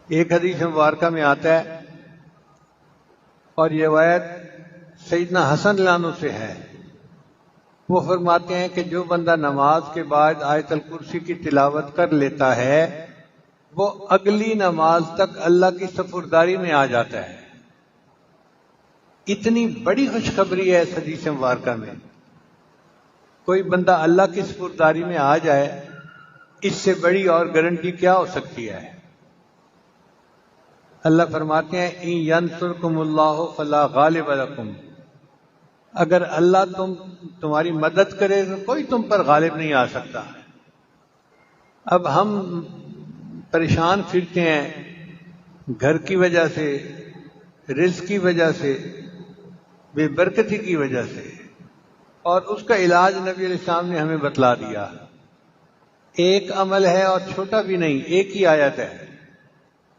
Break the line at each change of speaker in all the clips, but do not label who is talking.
ایک حدیث مبارکہ میں آتا ہے اور یہ روایت سیدنا حسن لانو سے ہے، وہ فرماتے ہیں کہ جو بندہ نماز کے بعد آیت الکرسی کی تلاوت کر لیتا ہے وہ اگلی نماز تک اللہ کی سپرداری میں آ جاتا ہے۔ اتنی بڑی خوشخبری ہے اس حدیث مبارکہ میں، کوئی بندہ اللہ کی سپرداری میں آ جائے، اس سے بڑی اور گارنٹی کیا ہو سکتی ہے؟ اللہ فرماتے ہیں ان ینصرکم اللہ فلا غالب لکم، اگر اللہ تمہاری مدد کرے تو کوئی تم پر غالب نہیں آ سکتا۔ اب ہم پریشان پھرتے ہیں گھر کی وجہ سے، رزق کی وجہ سے، بے برکتی کی وجہ سے، اور اس کا علاج نبی علیہ السلام نے ہمیں بتلا دیا۔ ایک عمل ہے اور چھوٹا بھی نہیں، ایک ہی آیت ہے،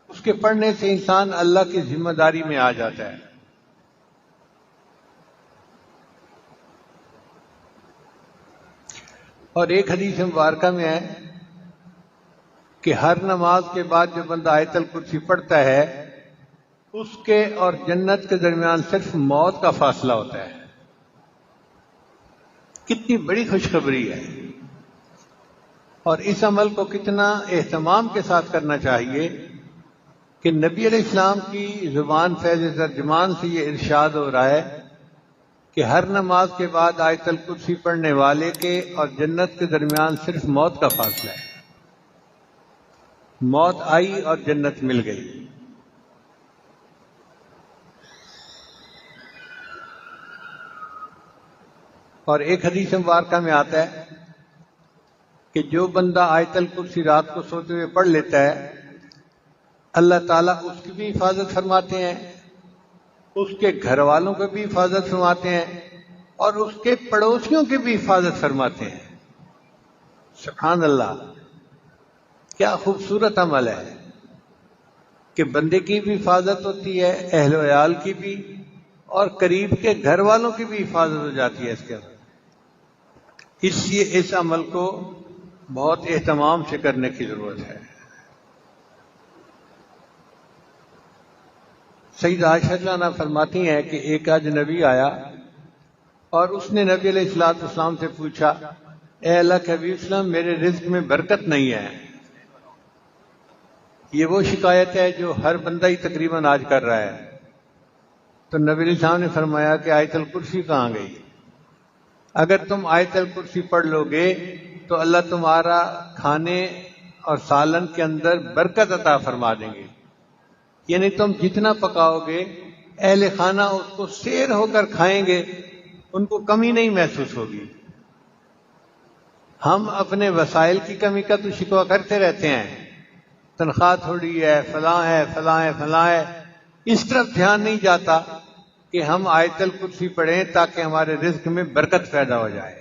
اس کے پڑھنے سے انسان اللہ کی ذمہ داری میں آ جاتا ہے۔ اور ایک حدیث مبارکہ میں ہے کہ ہر نماز کے بعد جو بندہ آیت الکرسی پڑھتا ہے اس کے اور جنت کے درمیان صرف موت کا فاصلہ ہوتا ہے۔ کتنی بڑی خوشخبری ہے، اور اس عمل کو کتنا اہتمام کے ساتھ کرنا چاہیے کہ نبی علیہ السلام کی زبان فیض ترجمان سے یہ ارشاد ہو رہا ہے کہ ہر نماز کے بعد آیت الکرسی پڑھنے والے کے اور جنت کے درمیان صرف موت کا فاصلہ ہے۔ موت آئی اور جنت مل گئی۔ اور ایک حدیث مبارکہ میں آتا ہے کہ جو بندہ آیت الکرسی رات کو سوتے ہوئے پڑھ لیتا ہے اللہ تعالیٰ اس کی بھی حفاظت فرماتے ہیں، اس کے گھر والوں کی بھی حفاظت فرماتے ہیں، اور اس کے پڑوسیوں کی بھی حفاظت فرماتے ہیں۔ سبحان اللہ، کیا خوبصورت عمل ہے کہ بندے کی بھی حفاظت ہوتی ہے، اہل و عیال کی بھی، اور قریب کے گھر والوں کی بھی حفاظت ہو جاتی ہے اس کے اندر۔ اس لیے اس عمل کو بہت اہتمام سے کرنے کی ضرورت ہے۔ سیدہ عائشہ رضی اللہ عنہا فرماتی ہیں کہ ایک اجنبی آیا اور اس نے نبی علیہ الصلوۃ والسلام سے پوچھا، اے اللہ کے حبیب وسلم، میرے رزق میں برکت نہیں ہے۔ یہ وہ شکایت ہے جو ہر بندہ ہی تقریباً آج کر رہا ہے۔ تو نبی علیہ السلام نے فرمایا کہ آیت الکرسی کہاں گئی؟ اگر تم آیت الکرسی پڑھ لو گے تو اللہ تمہارا کھانے اور سالن کے اندر برکت عطا فرما دیں گے، یعنی تم جتنا پکاؤ گے اہل خانہ اس کو سیر ہو کر کھائیں گے، ان کو کمی نہیں محسوس ہوگی۔ ہم اپنے وسائل کی کمی کا تو شکوہ کرتے رہتے ہیں، تنخواہ تھوڑی ہے، فلاں ہے، فلاں ہے، فلاں ہے، اس طرف دھیان نہیں جاتا کہ ہم آیت الکرسی پڑھیں تاکہ ہمارے رزق میں برکت پیدا ہو جائے۔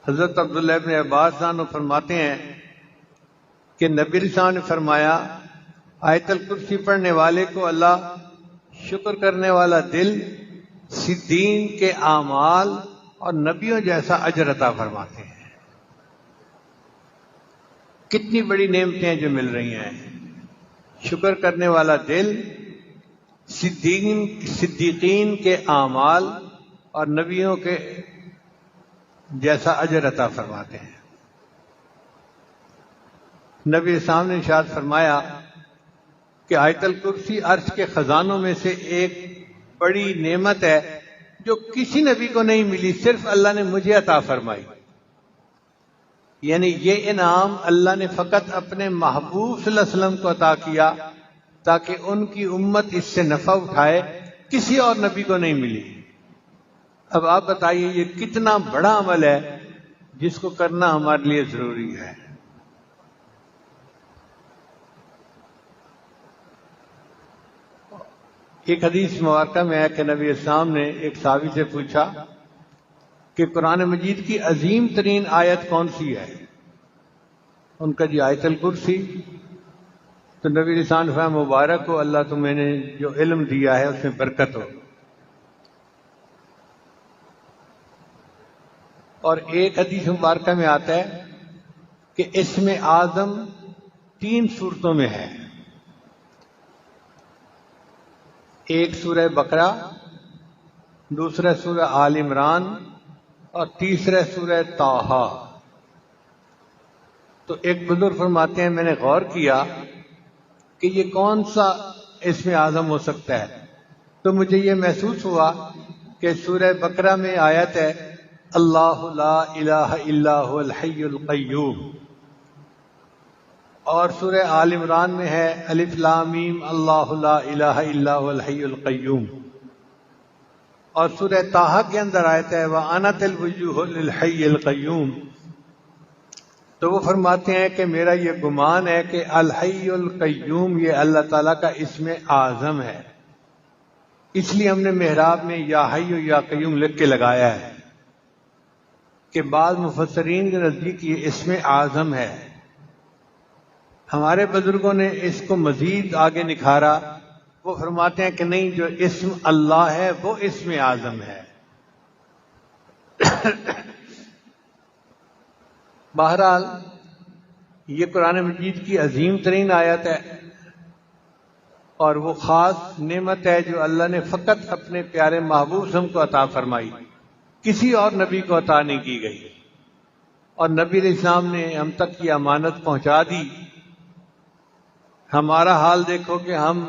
حضرت عبداللہ ابن عباس عنہ فرماتے ہیں کہ نبی علیہ السلام نے فرمایا آیت الکرسی پڑھنے والے کو اللہ شکر کرنے والا دل، صدیقین کے اعمال اور نبیوں جیسا اجر عطا فرماتے ہیں۔ کتنی بڑی نعمتیں جو مل رہی ہیں، شکر کرنے والا دل، صدیقین کے اعمال اور نبیوں کے جیسا اجر عطا فرماتے ہیں۔ نبی اسلام نے ارشاد فرمایا کہ آیت الکرسی عرش کے خزانوں میں سے ایک بڑی نعمت ہے جو کسی نبی کو نہیں ملی، صرف اللہ نے مجھے عطا فرمائی۔ یعنی یہ انعام اللہ نے فقط اپنے محبوب صلی اللہ علیہ وسلم کو عطا کیا تاکہ ان کی امت اس سے نفع اٹھائے، کسی اور نبی کو نہیں ملی۔ اب آپ بتائیے یہ کتنا بڑا عمل ہے جس کو کرنا ہمارے لیے ضروری ہے۔ ایک حدیث مبارکہ میں ہے کہ نبی اسلام نے ایک صحابی سے پوچھا کہ قرآن مجید کی عظیم ترین آیت کون سی ہے؟ ان کا جی آیت الکرسی۔ تو نبی اسلام نے فرمایا مبارک ہو، اللہ تمہیں نے جو علم دیا ہے اس میں برکت ہو۔ اور ایک حدیث مبارکہ میں آتا ہے کہ اسم اعظم 3 صورتوں میں ہے، ایک سورہ بقرہ، دوسرا سورہ آل عمران اور تیسرا سورہ طٰہٰ۔ تو ایک بزرگ فرماتے ہیں میں نے غور کیا کہ یہ کون سا اسم اعظم ہو سکتا ہے، تو مجھے یہ محسوس ہوا کہ سورہ بقرہ میں آیت ہے اللہ لا الہ الا هو الحی القیوم، اور سورہ آل عمران میں ہے الف لام میم اللہ لا الہ الا هو الحی القیوم، اور سورہ طٰہٰ کے اندر آیت ہے وَأَنَتِ الْوُجُوهُ لِلْحَيِّ الْقَيُّومِ۔ تو وہ فرماتے ہیں کہ میرا یہ گمان ہے کہ الحی القیوم یہ اللہ تعالیٰ کا اسم اعظم ہے، اس لیے ہم نے محراب میں یا حی یا قیوم لکھ کے لگایا ہے کہ بعض مفسرین کے نزدیک یہ اسم اعظم ہے۔ ہمارے بزرگوں نے اس کو مزید آگے نکھارا، وہ فرماتے ہیں کہ نہیں، جو اسم اللہ ہے وہ اسم اعظم ہے۔ بہرحال یہ قرآن مجید کی عظیم ترین آیت ہے، اور وہ خاص نعمت ہے جو اللہ نے فقط اپنے پیارے محبوب صلی اللہ علیہ وسلم کو عطا فرمائی، کسی اور نبی کو عطا نہیں کی گئی، اور نبی علیہ السلام نے ہم تک یہ امانت پہنچا دی۔ ہمارا حال دیکھو کہ ہم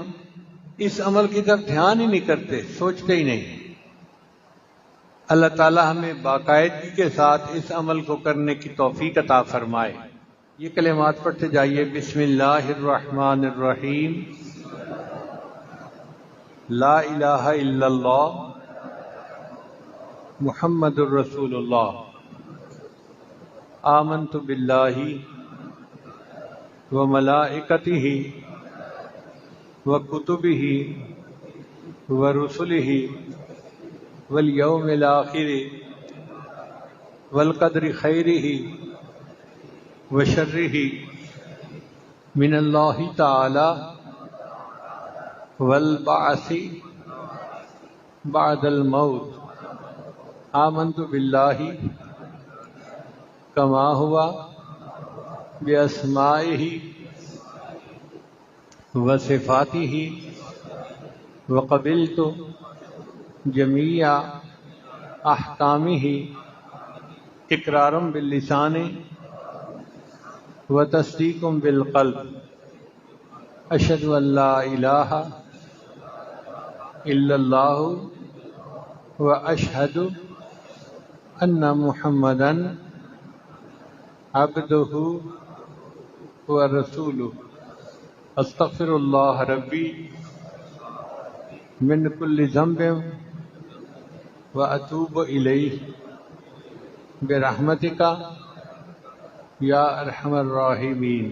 اس عمل کی طرف دھیان ہی نہیں کرتے، سوچتے ہی نہیں۔ اللہ تعالی ہمیں باقاعدگی کے ساتھ اس عمل کو کرنے کی توفیق عطا فرمائے۔ یہ کلمات پڑھتے جائیے، بسم اللہ الرحمن الرحیم، لا الہ الا اللہ محمد الرسول اللہ، آمنت باللہ وملائکتہ وکتبہ ورسلہ والیوم الآخر والقدر خیرہ وشرہ من اللہ تعالی والبعث بعد الموت، آمنت باللہ کما ہوا باسمائہ وصفاتہ وقبلت جمیع احکامہ اقرارا باللسان وتصدیق بالقلب، اشہد ان لا الہ الا اللہ واشہد ان محمدا عبدہ ورسولہ، استغفر اللہ ربی من کل ذنب واتوب الیہ برحمتک یا ارحم الراحمین۔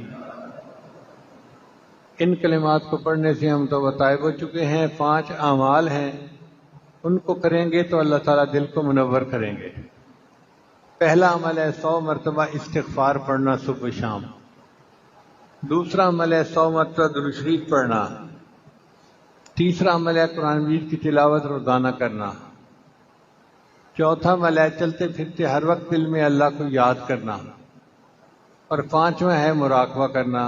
ان کلمات کو پڑھنے سے ہم تو طائب ہو چکے ہیں۔ 5 اعمال ہیں، ان کو کریں گے تو اللہ تعالیٰ دل کو منور کریں گے۔ پہلا عمل ہے 100 مرتبہ استغفار پڑھنا صبح و شام، دوسرا عمل ہے 100 مرتبہ درود شریف پڑھنا، تیسرا عمل ہے قرآن مجید کی تلاوت روزانہ کرنا، چوتھا عمل ہے چلتے پھرتے ہر وقت دل میں اللہ کو یاد کرنا، اور 5واں ہے مراقبہ کرنا۔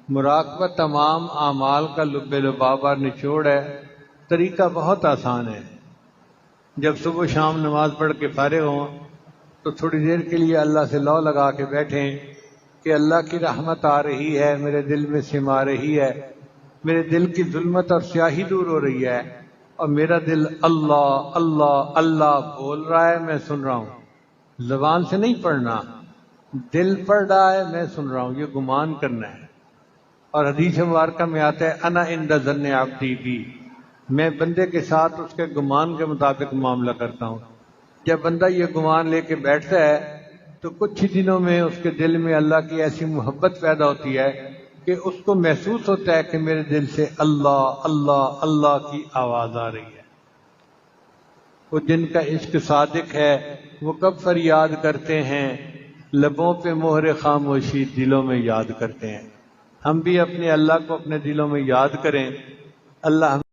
مراقبہ تمام اعمال کا لب لباب اور نچوڑ ہے۔ طریقہ بہت آسان ہے، جب صبح و شام نماز پڑھ کے فارغ ہوں تو تھوڑی دیر کے لیے اللہ سے لو لگا کے بیٹھیں کہ اللہ کی رحمت آ رہی ہے، میرے دل میں سما رہی ہے، میرے دل کی ظلمت اور سیاہی دور ہو رہی ہے، اور میرا دل اللہ اللہ اللہ بول رہا ہے، میں سن رہا ہوں۔ زبان سے نہیں پڑھنا، دل پڑھ رہا ہے، میں سن رہا ہوں، یہ گمان کرنا ہے۔ اور حدیث مبارکہ میں آتا ہے انا عند ظن عبدی بی، میں بندے کے ساتھ اس کے گمان کے مطابق معاملہ کرتا ہوں۔ جب بندہ یہ گمان لے کے بیٹھتا ہے تو کچھ ہی دنوں میں اس کے دل میں اللہ کی ایسی محبت پیدا ہوتی ہے کہ اس کو محسوس ہوتا ہے کہ میرے دل سے اللہ اللہ اللہ کی آواز آ رہی ہے۔ وہ جن کا عشق صادق ہے وہ کب فریاد کرتے ہیں، لبوں پہ مہر خاموشی دلوں میں یاد کرتے ہیں۔ ہم بھی اپنے اللہ کو اپنے دلوں میں یاد کریں۔ اللہ